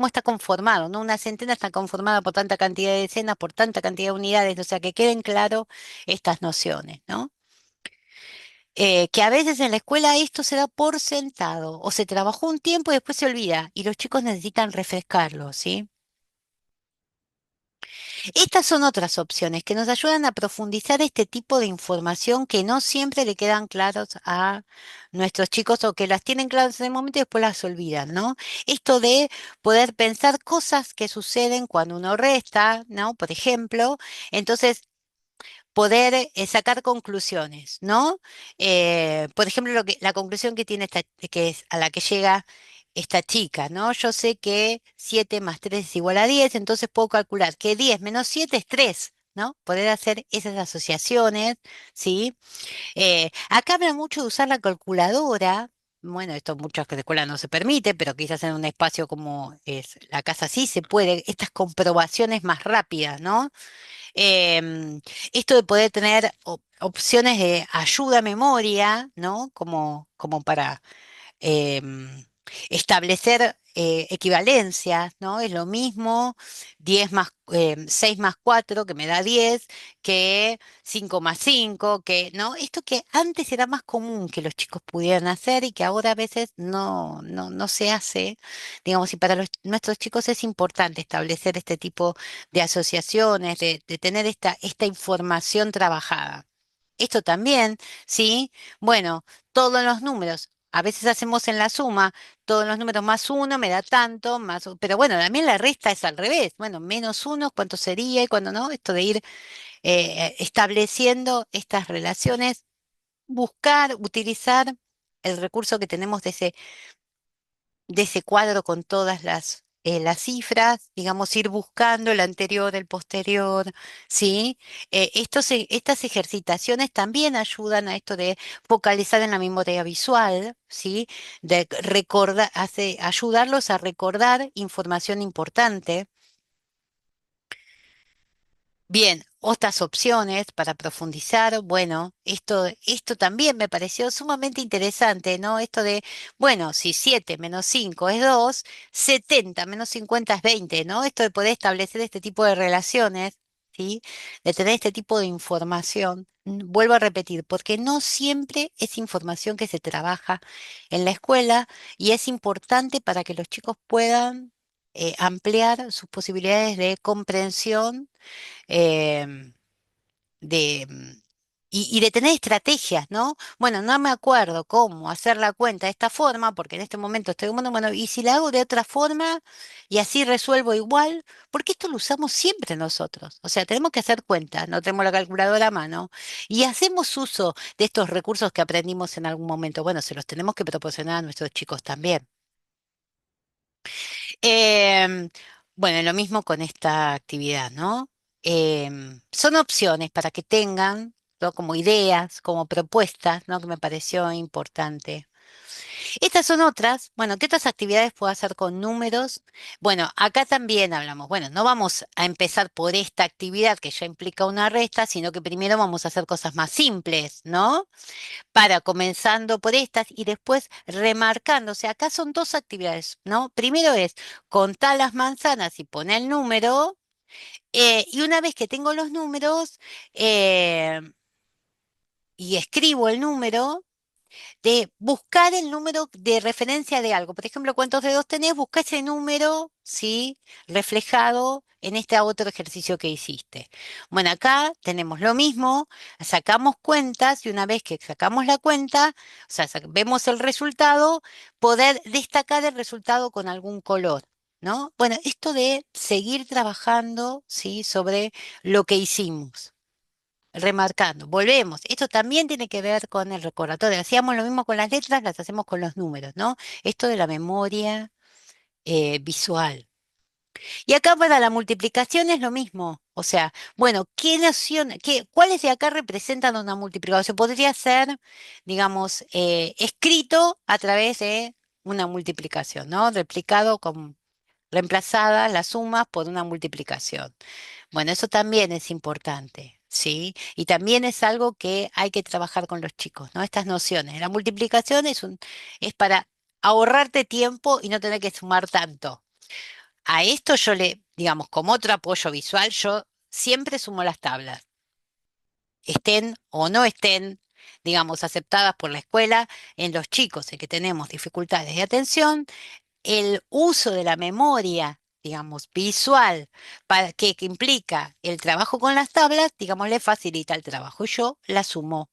está conformado, ¿no? Una centena está conformada por tanta cantidad de decenas, por tanta cantidad de unidades, o sea, que queden claro estas nociones, ¿no? Que a veces en la escuela esto se da por sentado, o se trabajó un tiempo y después se olvida, y los chicos necesitan refrescarlo, ¿sí? Estas son otras opciones que nos ayudan a profundizar este tipo de información que no siempre le quedan claros a nuestros chicos o que las tienen claras en el momento y después las olvidan, ¿no? Esto de poder pensar cosas que suceden cuando uno resta, ¿no? Por ejemplo, entonces poder sacar conclusiones, ¿no? Por ejemplo, la conclusión que tiene que es a la que llega esta chica, ¿no? Yo sé que 7 más 3 es igual a 10, entonces puedo calcular que 10 menos 7 es 3, ¿no? Poder hacer esas asociaciones, ¿sí? Acá habla mucho de usar la calculadora. Bueno, esto en muchas escuelas no se permite, pero quizás en un espacio como es la casa sí se puede, estas comprobaciones más rápidas, ¿no? Esto de poder tener opciones de ayuda a memoria, ¿no? Como para em, establecer equivalencias, ¿no? Es lo mismo 10 más, 6 más 4 que me da 10 que 5 más 5 que, ¿no? Esto que antes era más común que los chicos pudieran hacer y que ahora a veces no se hace, digamos, y para nuestros chicos es importante establecer este tipo de asociaciones, de tener esta información trabajada. Esto también, ¿sí? Bueno, todos los números. A veces hacemos en la suma, todos los números más uno me da tanto, pero bueno, también la resta es al revés. Bueno, menos uno, ¿cuánto sería y cuándo no? Esto de ir estableciendo estas relaciones, buscar, utilizar. el recurso que tenemos de ese cuadro con todas las cifras, digamos, ir buscando el anterior, el posterior, ¿sí? Estas ejercitaciones también ayudan a esto de focalizar en la memoria visual, ¿sí? De recordar, ayudarlos a recordar información importante. Bien, otras opciones para profundizar, bueno, esto también me pareció sumamente interesante, ¿no? Esto de, bueno, si 7 menos 5 es 2, 70 menos 50 es 20, ¿no? Esto de poder establecer este tipo de relaciones, ¿sí? De tener este tipo de información. Vuelvo a repetir, porque no siempre es información que se trabaja en la escuela y es importante para que los chicos puedan ampliar sus posibilidades de comprensión em, de, y de tener estrategias, ¿no? Bueno, no me acuerdo cómo hacer la cuenta de esta forma, porque en este momento estoy bueno, y si la hago de otra forma y así resuelvo igual, porque esto lo usamos siempre nosotros. O sea, tenemos que hacer cuentas, no tenemos la calculadora a mano y hacemos uso de estos recursos que aprendimos en algún momento. Bueno, se los tenemos que proporcionar a nuestros chicos también. Em, bueno, lo mismo con esta actividad, ¿no? Son opciones para que tengan, ¿no? Como ideas, como propuestas, ¿no? Que me pareció importante. Estas son otras. Bueno, ¿qué otras actividades puedo hacer con números? Bueno, acá también hablamos. Bueno, no vamos a empezar por esta actividad que ya implica una resta, sino que primero vamos a hacer cosas más simples, ¿no? Para comenzando por estas y después remarcando. O sea, acá son dos actividades, ¿no? Primero es contar las manzanas y poner el número, y una vez que tengo los números eh, y escribo el número, de buscar el número de referencia de algo. Por ejemplo, ¿cuántos dedos tenés? Busca ese número, ¿sí? Reflejado en este otro ejercicio que hiciste. Bueno, acá tenemos lo mismo, sacamos cuentas y una vez que sacamos la cuenta, o sea, vemos el resultado, poder destacar el resultado con algún color. ¿No? Bueno, esto de seguir trabajando, ¿sí? Sobre lo que hicimos. Remarcando, volvemos. Esto también tiene que ver con el recordatorio. Hacíamos lo mismo con las letras, las hacemos con los números, ¿no? Esto de la memoria visual. Y acá para la multiplicación es lo mismo. O sea, bueno, ¿qué noción, cuáles de acá representan una multiplicación? Podría ser, digamos, escrito a través de una multiplicación, ¿no? Replicado con reemplazadas las sumas por una multiplicación. Bueno, eso también es importante, ¿sí? Y también es algo que hay que trabajar con los chicos, ¿no? Estas nociones. La multiplicación es para ahorrarte tiempo y no tener que sumar tanto. A esto yo digamos, como otro apoyo visual, yo siempre sumo las tablas, estén o no estén, digamos, aceptadas por la escuela en los chicos en que tenemos dificultades de atención. El uso de la memoria, digamos, visual, que implica el trabajo con las tablas, digamos, le facilita el trabajo. Y yo la sumo.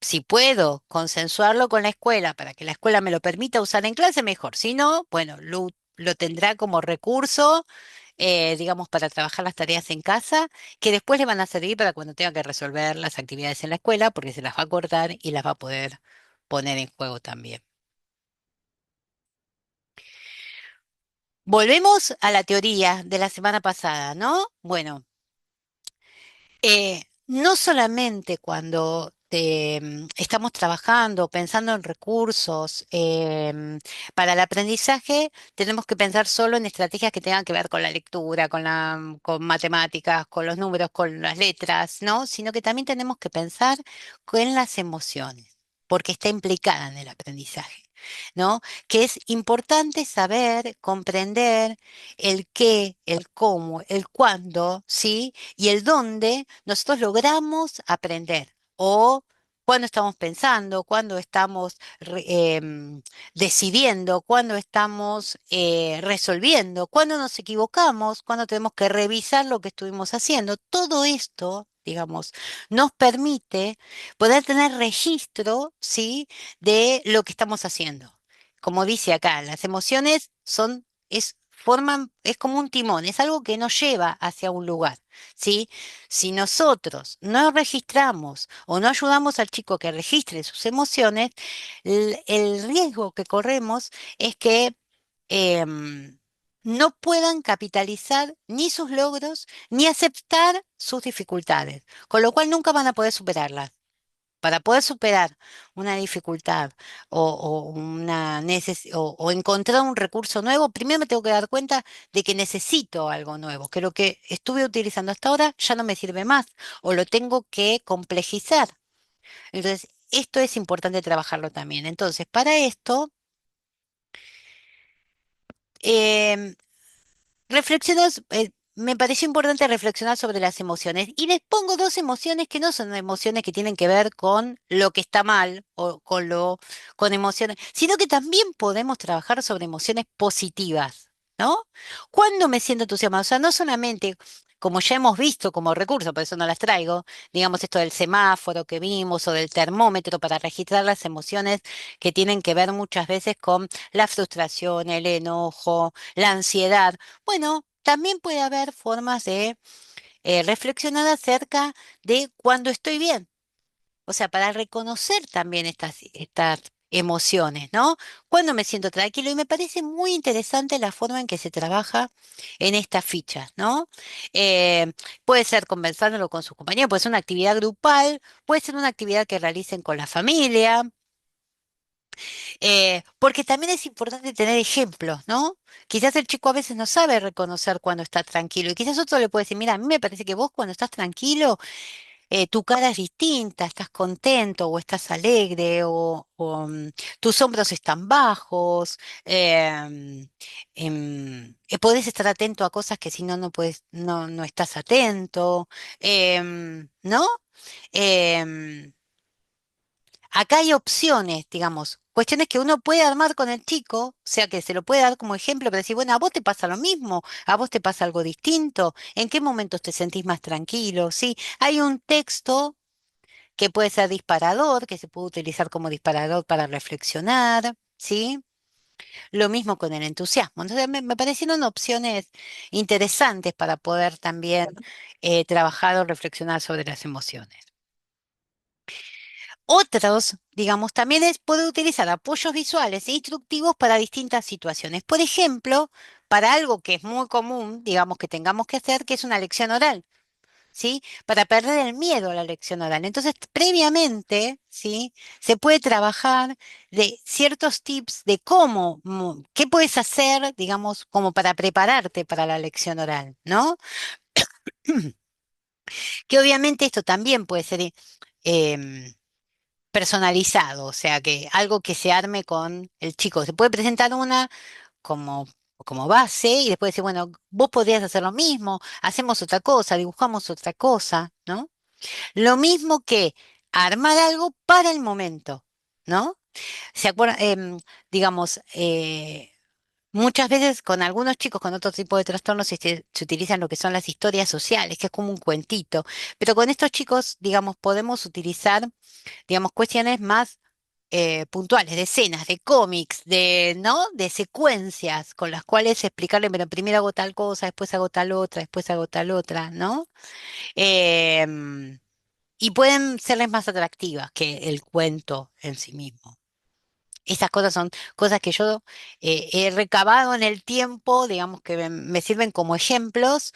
Si puedo consensuarlo con la escuela para que la escuela me lo permita usar en clase, mejor. Si no, bueno, lo tendrá como recurso, digamos, para trabajar las tareas en casa, que después le van a servir para cuando tenga que resolver las actividades en la escuela, porque se las va a acordar y las va a poder poner en juego también. Volvemos a la teoría de la semana pasada, ¿no? Bueno, no solamente cuando estamos trabajando, pensando en recursos para el aprendizaje, tenemos que pensar solo en estrategias que tengan que ver con la lectura, con matemáticas, con los números, con las letras, ¿no? Sino que también tenemos que pensar con las emociones, porque está implicada en el aprendizaje. ¿No? Que es importante saber, comprender el qué, el cómo, el cuándo, ¿sí? Y el dónde nosotros logramos aprender o cuando estamos pensando, cuando estamos decidiendo, cuando estamos resolviendo, cuando nos equivocamos, cuando tenemos que revisar lo que estuvimos haciendo. Todo esto, digamos, nos permite poder tener registro, ¿sí? De lo que estamos haciendo. Como dice acá, las emociones es forman, es como un timón, es algo que nos lleva hacia un lugar, ¿sí? Si nosotros no registramos o no ayudamos al chico a que registre sus emociones, el riesgo que corremos es que em, no puedan capitalizar ni sus logros ni aceptar sus dificultades, con lo cual nunca van a poder superarlas. Para poder superar una dificultad o encontrar un recurso nuevo, primero me tengo que dar cuenta de que necesito algo nuevo, que lo que estuve utilizando hasta ahora ya no me sirve más o lo tengo que complejizar. Entonces, esto es importante trabajarlo también. Entonces, para esto, em, me pareció importante reflexionar sobre las emociones y les pongo dos emociones que no son emociones que tienen que ver con lo que está mal o con emociones, sino que también podemos trabajar sobre emociones positivas, ¿no? Cuando me siento entusiasmado, o sea, no solamente como ya hemos visto como recurso, por eso no las traigo, digamos esto del semáforo que vimos o del termómetro para registrar las emociones que tienen que ver muchas veces con la frustración, el enojo, la ansiedad. Bueno, también puede haber formas de reflexionar acerca de cuando estoy bien, o sea, para reconocer también estas emociones, ¿no? Cuando me siento tranquilo y me parece muy interesante la forma en que se trabaja en estas fichas, ¿no? Eh, Puede ser conversándolo con sus compañeros, puede ser una actividad grupal, puede ser una actividad que realicen con la familia. Porque también es importante tener ejemplos, ¿no? Quizás el chico a veces no sabe reconocer cuando está tranquilo y quizás otro le puede decir, mira, a mí me parece que vos cuando estás tranquilo, tu cara es distinta, estás contento o estás alegre o tus hombros están bajos, podés estar atento a cosas que si no, no puedes, no estás atento, ¿no? Em, Acá hay opciones, digamos, cuestiones que uno puede armar con el chico, o sea que se lo puede dar como ejemplo, pero decir, bueno, a vos te pasa lo mismo, a vos te pasa algo distinto, ¿en qué momentos te sentís más tranquilo? Sí, hay un texto que puede ser disparador, que se puede utilizar como disparador para reflexionar, ¿sí? Lo mismo con el entusiasmo. Entonces me parecieron opciones interesantes para poder también trabajar o reflexionar sobre las emociones. Otros, digamos, también es poder utilizar apoyos visuales e instructivos para distintas situaciones. Por ejemplo, para algo que es muy común, digamos, que tengamos que hacer, que es una lección oral, ¿sí? Para perder el miedo a la lección oral. Entonces, previamente, ¿sí? Se puede trabajar de ciertos tips de cómo, qué puedes hacer, digamos, como para prepararte para la lección oral, ¿no? Que obviamente esto también puede ser em, personalizado, o sea, que algo que se arme con el chico. Se puede presentar una como, como base y después decir, bueno, vos podrías hacer lo mismo, hacemos otra cosa, dibujamos otra cosa, ¿no? Lo mismo que armar algo para el momento, ¿no? ¿Se acuerdan? Digamos, muchas veces con algunos chicos con otro tipo de trastornos se utilizan lo que son las historias sociales, que es como un cuentito, pero con estos chicos, digamos, podemos utilizar digamos, cuestiones más puntuales, de escenas, de cómics, ¿no? De secuencias con las cuales explicarle, pero primero hago tal cosa, después hago tal otra, después hago tal otra, ¿no? Em, y pueden serles más atractivas que el cuento en sí mismo. Esas cosas son cosas que yo he recabado en el tiempo, digamos que me sirven como ejemplos,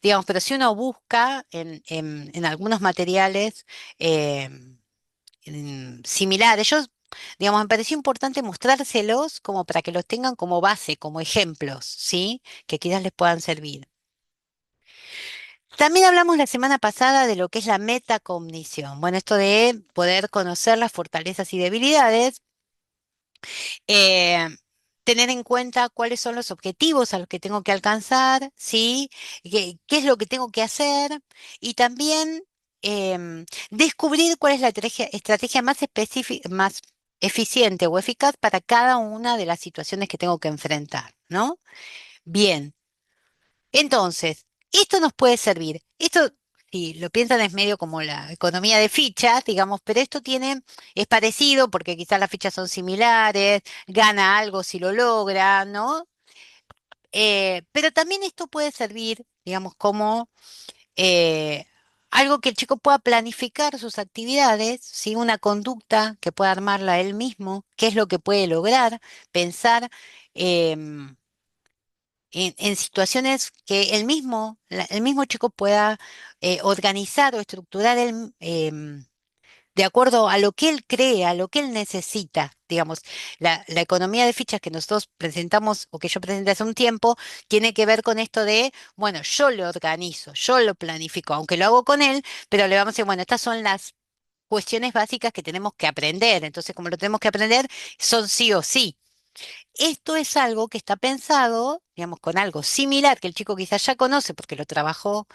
digamos, pero si uno busca en algunos materiales, similares. Digamos, me pareció importante mostrárselos como para que los tengan como base, como ejemplos, ¿sí? Que quizás les puedan servir. También hablamos la semana pasada de lo que es la metacognición. Bueno, esto de poder conocer las fortalezas y debilidades, eh, tener en cuenta cuáles son los objetivos a los que tengo que alcanzar, ¿sí? ¿Qué es lo que tengo que hacer? Y también descubrir cuál es la estrategia más más eficiente o eficaz para cada una de las situaciones que tengo que enfrentar, ¿no? Bien. Entonces, esto nos puede servir. Esto, si lo piensan, es medio como la economía de fichas, digamos, pero esto es parecido porque quizás las fichas son similares, gana algo si lo logra, ¿no? Pero también esto puede servir, digamos, como eh, algo que el chico pueda planificar sus actividades, ¿sí? Una conducta que pueda armarla él mismo, qué es lo que puede lograr, pensar en situaciones que el mismo chico pueda organizar o estructurar de acuerdo a lo que él cree, a lo que él necesita. Digamos, la economía de fichas que nosotros presentamos o que yo presenté hace un tiempo tiene que ver con esto de, bueno, yo lo organizo, yo lo planifico, aunque lo hago con él, pero le vamos a decir, bueno, estas son las cuestiones básicas que tenemos que aprender. Entonces, como lo tenemos que aprender, son sí o sí. Esto es algo que está pensado, digamos, con algo similar que el chico quizás ya conoce porque lo trabajó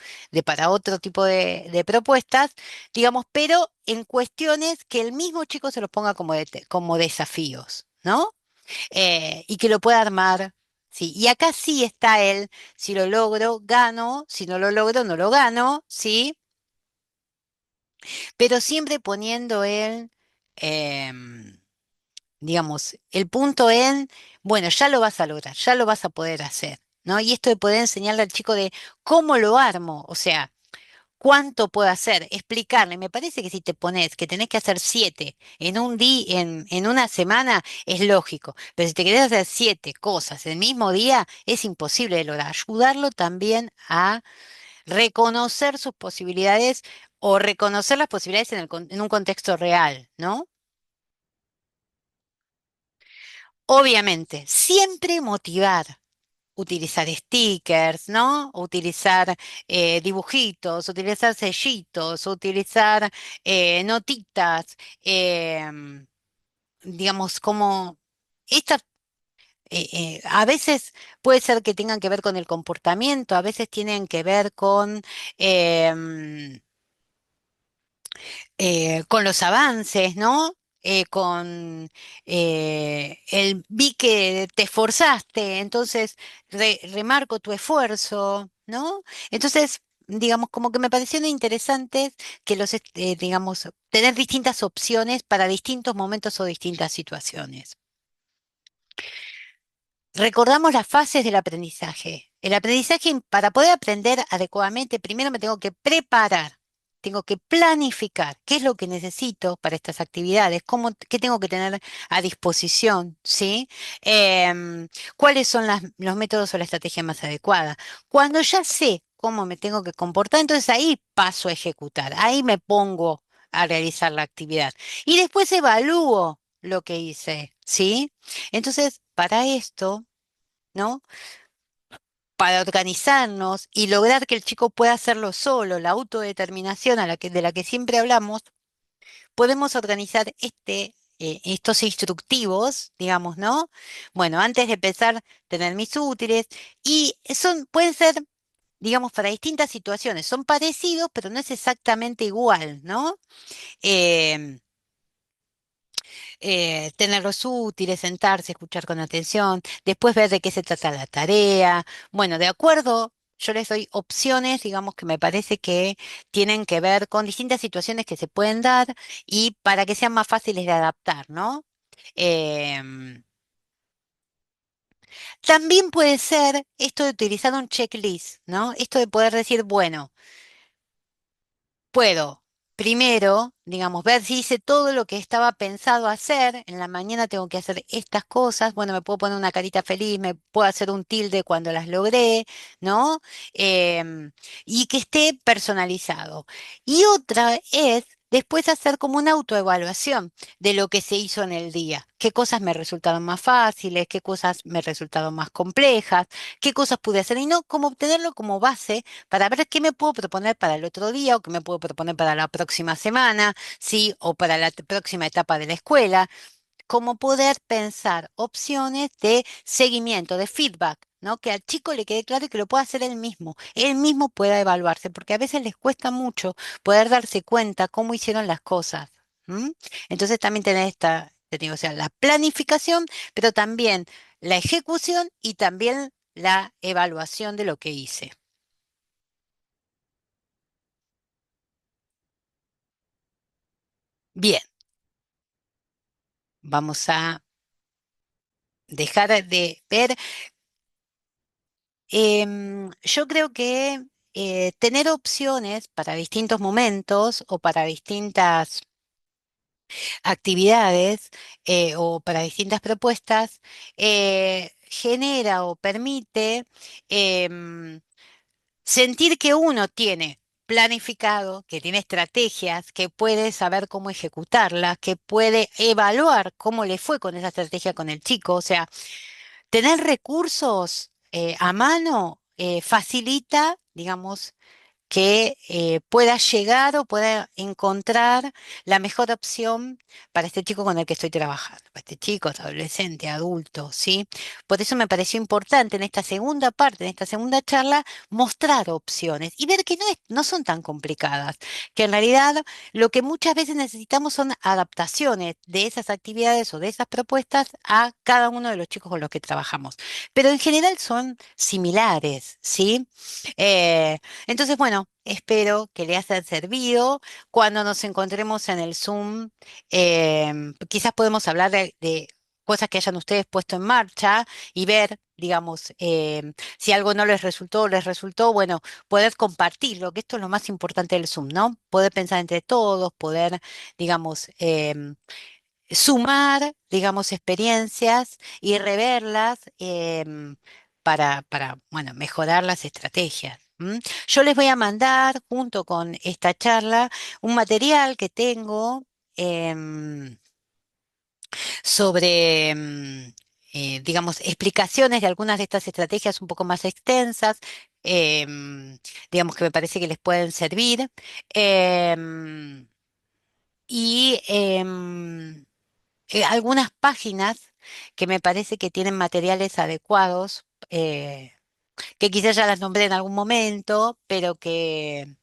para otro tipo de propuestas, digamos, pero en cuestiones que el mismo chico se los ponga como desafíos, ¿no? Y que lo pueda armar. Sí, y acá sí está él, si lo logro, gano, si no lo logro, no lo gano, ¿sí? Pero siempre poniendo él, em, digamos, el punto en, bueno, ya lo vas a lograr, ya lo vas a poder hacer, ¿no? Y esto de poder enseñarle al chico de cómo lo armo, o sea, cuánto puedo hacer, explicarle. Me parece que si te pones que tenés que hacer 7 en un día, en una semana, es lógico. Pero si te querés hacer 7 cosas el mismo día, es imposible de lograr. Ayudarlo también a reconocer sus posibilidades o reconocer las posibilidades en un contexto real, ¿no? Obviamente, siempre motivar, utilizar stickers, ¿no? Utilizar dibujitos, utilizar sellitos, utilizar notitas, digamos, como estas, a veces puede ser que tengan que ver con el comportamiento, a veces tienen que ver em, con los avances, ¿no? Vi que te esforzaste, entonces remarco tu esfuerzo, ¿no? Entonces, digamos, como que me parecieron interesantes que digamos, tener distintas opciones para distintos momentos o distintas situaciones. Recordamos las fases del aprendizaje. El aprendizaje, para poder aprender adecuadamente, primero me tengo que preparar, tengo que planificar qué es lo que necesito para estas actividades, qué tengo que tener a disposición, ¿sí? Cuáles son los métodos o la estrategia más adecuada. Cuando ya sé cómo me tengo que comportar, entonces ahí paso a ejecutar, ahí me pongo a realizar la actividad. Y después evalúo lo que hice, ¿sí? Entonces, para esto, ¿no? Para organizarnos y lograr que el chico pueda hacerlo solo, la autodeterminación de la que siempre hablamos, podemos organizar estos instructivos, digamos, ¿no? Bueno, antes de empezar, tener mis útiles y pueden ser, digamos, para distintas situaciones. Son parecidos, pero no es exactamente igual, ¿no? Em, tenerlos útiles, sentarse, escuchar con atención, después ver de qué se trata la tarea. Bueno, de acuerdo, yo les doy opciones, digamos, que me parece que tienen que ver con distintas situaciones que se pueden dar y para que sean más fáciles de adaptar, ¿no? Em, También puede ser esto de utilizar un checklist, ¿no? Esto de poder decir, bueno, puedo primero, digamos, ver si hice todo lo que estaba pensado hacer. En la mañana tengo que hacer estas cosas. Bueno, me puedo poner una carita feliz, me puedo hacer un tilde cuando las logré, ¿no? Em, y que esté personalizado. Y otra es después hacer como una autoevaluación de lo que se hizo en el día. ¿Qué cosas me resultaron más fáciles? ¿Qué cosas me resultaron más complejas? ¿Qué cosas pude hacer? Y no como tenerlo como base para ver qué me puedo proponer para el otro día o qué me puedo proponer para la próxima semana, ¿sí? O para la próxima etapa de la escuela, como poder pensar opciones de seguimiento, de feedback, ¿no? Que al chico le quede claro y que lo pueda hacer él mismo pueda evaluarse, porque a veces les cuesta mucho poder darse cuenta cómo hicieron las cosas. ¿M? Entonces también tener te digo, o sea, la planificación, pero también la ejecución y también la evaluación de lo que hice. Bien. Vamos a dejar de ver Yo creo que tener opciones para distintos momentos o para distintas actividades o para distintas propuestas genera o permite em, sentir que uno tiene planificado, que tiene estrategias, que puede saber cómo ejecutarlas, que puede evaluar cómo le fue con esa estrategia con el chico. O sea, tener recursos a mano facilita, digamos, que pueda llegar o pueda encontrar la mejor opción para este chico con el que estoy trabajando, para este chico, adolescente, adulto, ¿sí? Por eso me pareció importante en esta segunda parte, en esta segunda charla, mostrar opciones y ver que no son tan complicadas, que en realidad lo que muchas veces necesitamos son adaptaciones de esas actividades o de esas propuestas a cada uno de los chicos con los que trabajamos. Pero en general son similares, ¿sí? Entonces, bueno, espero que le haya servido. Cuando nos encontremos en el Zoom, quizás podemos hablar de cosas que hayan ustedes puesto en marcha y ver, digamos, si algo no les resultó o les resultó, bueno, poder compartirlo, que esto es lo más importante del Zoom, ¿no? Poder pensar entre todos, poder, digamos, sumar, digamos, experiencias y reverlas bueno, mejorar las estrategias. ¿M? Yo les voy a mandar, junto con esta charla, un material que tengo em, sobre, digamos, explicaciones de algunas de estas estrategias un poco más extensas, digamos que me parece que les pueden servir. em, y algunas páginas que me parece que tienen materiales adecuados, que quizás ya las nombré en algún momento, pero que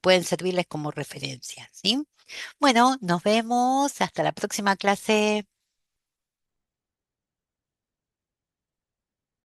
pueden servirles como referencia, ¿sí? Bueno, nos vemos. Hasta la próxima clase.